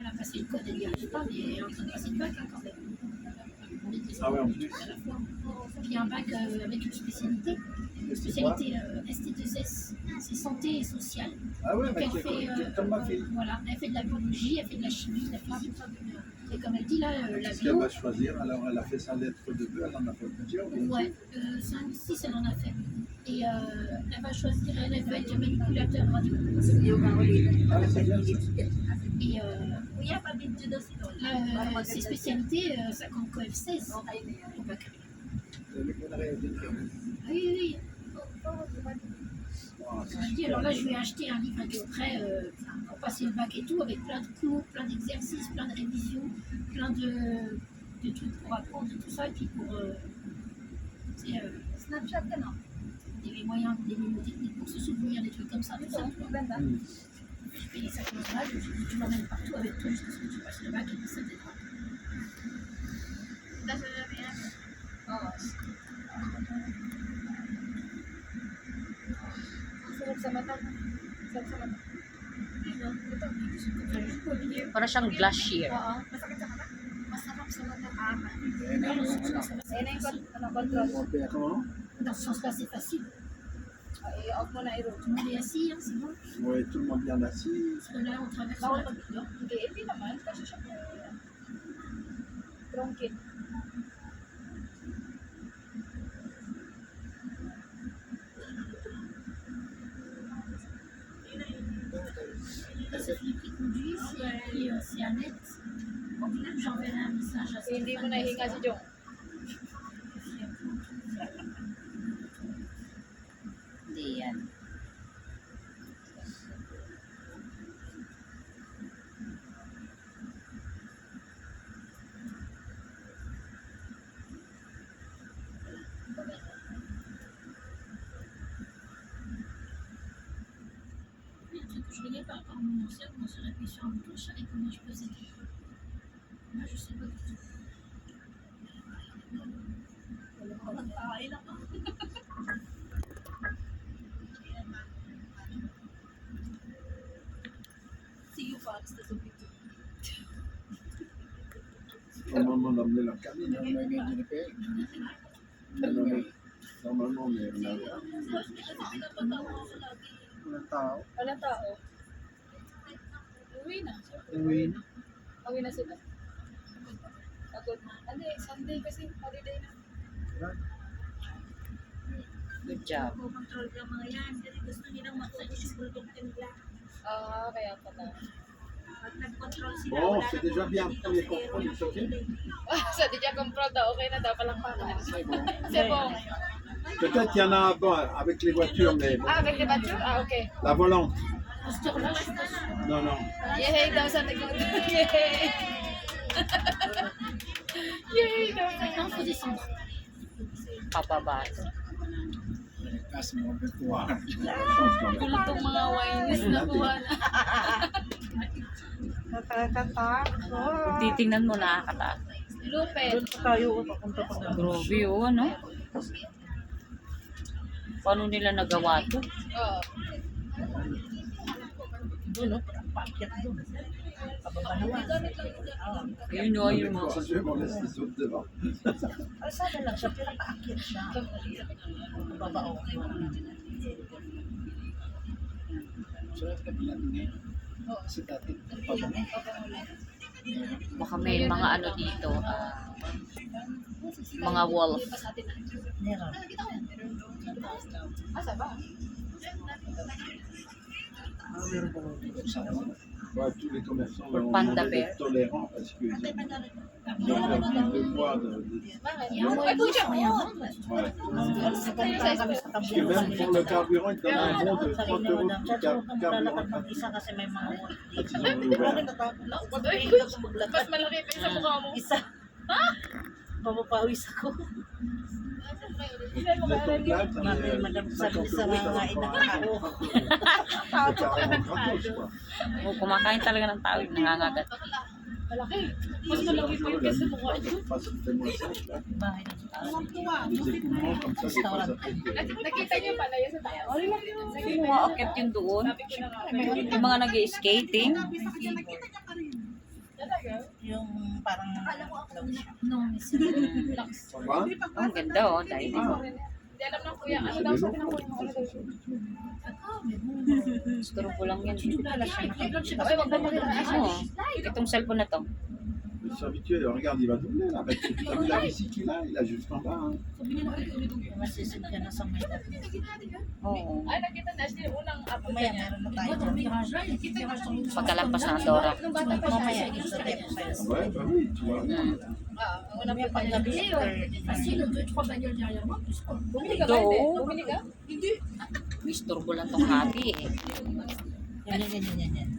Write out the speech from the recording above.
a passé le code, elle n'y arrive pas, mais elle est en train de passer le bac hein, quand même. On était Ah ouais, en plus. à la fois. Puis un bac avec une spécialité. C'est quoi? Spécialité ST2S, c'est santé et sociale. Ah ouais, Donc mais elle fait, comme ma fille. voilà, elle fait de la biologie, elle fait de la chimie, de la physique. Et comme elle dit là, la Qu'est-ce qu'elle bio, va choisir? Alors, elle a fait sa lettre de vœux, elle en a fait plusieurs. ouais, 5 ou 6 elle en a fait. Et elle va choisir, elle va être manipulateur radio. Ah, c'est bien ça. Et ses spécialités, ça compte quand même 16 au bac. Oui, oui. Ah, c'est Elle dit, super. alors là, je lui ai acheté un livre exprès pour passer le bac et tout, avec plein de cours, plein d'exercices, plein de révisions, plein de trucs pour apprendre et tout ça, et puis pour Snapchat, des moyens, des mémotechniques pour se souvenir, des trucs comme ça, tout ça. Je payais ça 15 balles, je lui ai dit, tu m'emmènes partout avec toi jusqu'à ce que tu passes le bac, et puis ça t'aidera. Para siyang glass shear. Masarap sa mata. Comment? Dans ce sens-là, c'est facile. Tout le monde est assis, hein, c'est bon. Oui, tout le monde bien assis. Parce que là, on traverse la rue. C'est celui qui conduit, c'est Annette. J'enverrai un message à Hindi mo Stéphane. nahinga si Jong. Et, le truc que je voyais par rapport à mon ancien, comment se réappuyer sur un bouton, je savais comment je faisais. Moi, je sais pas du tout. Normalement, on a amené leur cabine, on a amené le père. Normalement, mais on a. Walang tao. Walang tao. Uwi na. Uwi. Uwi na sila. Pagod na. Ano eh, Sunday kasi, holiday na. Good job. Control ka mga yan, kasi gusto nilang maksa yung produkto nila. Ah, kaya pala. Pag nag-control sila, Bon, c'est déjà bien. Premier contrôle, c'est ok. Sa Dija Comprod daw, okay na daw palang paman. C'est bon. C'est bon. Peut-être qu'il y en a bon, avec les voitures, mais bon. Ah, avec les voitures? Ah, okay. La volante. À cette heure-là, je pense. Non, non. Yay daw sa likod. Yay! Yay daw. Maintenant, il faut descendre. Pababa. Casse-moi un peu quoi. Gulo tong mga wines na kuha na. Kung titingnan mo, nakakataas. Lupet. Grabe, oh, ano? Paano nila nagawa to? Oo. Yun, oh, yung mga... Je vais m'en laisser les autres devant. Sana lang siya, pero paakyat siya. Babao. C'est dati. Baka may mga ano dito, mga wolf. Meron. Asa ba? Meron po sa Ouais, tous les commerçants Pour ont Panda demandé Bear. d'être tolérants parce qu'ils ont de poids de... Bakit? Il y a un moyen de faire rien vendre. Ouais. kami sa Parce que même pour le carburant, ils donnent un bon de 30 euros de carburant. mag-isa kasi may mga Quand ils ont ouvert. Mas malaki pa yung sa mukha mo. Isa. Papapawis ako. Ilan mo ka rin yun? Madam sabi sa mga inakao. Oh, kumakain talaga ng tao, yung nangangagat. Malaki. Mas malaki pa yung kesa mukha niyo. Bahay na sa tao. Nakita niyo pala yun sa tayo. Sino mga akit yun doon? Sabi ko na nga. Yung mga nag-skating. Yung parang low siya. Non, mais c'est relax. Ça va? Oh, ang ganda oh. Dahil Hindi alam ng kuya, ano daw sabi ng kuya mo, ano daw siya. D'accord, mais bon. turbo lang yan. Wala siya Je sais nakikita. pas, wag mo rin Oo. Itong cellphone na to. Il est habitué, regarde, il va doubler là. Avec toute la ici qu'il a juste en bas. Hein. Sabi niya na ulit ulit ulit. Masisid ka na sa may dati. Oo. Ay, nakita na siya yung unang upload Mamaya niya. meron na tayo. Moi, ton virage là, il était virage sur le Pagkalampas ng Dora. Nung bata pa siya. Mamaya isa-step sa'yo. Ouais, bah oui, tu vois. Ang unang Mamaya upload pag niya. gabi, Facile, 2-3 bagnoles derrière moi, plus quoi. Bumili ka Do. ba? Hindi. Bumili ka? Miss turbo lang tong hati eh. Yan.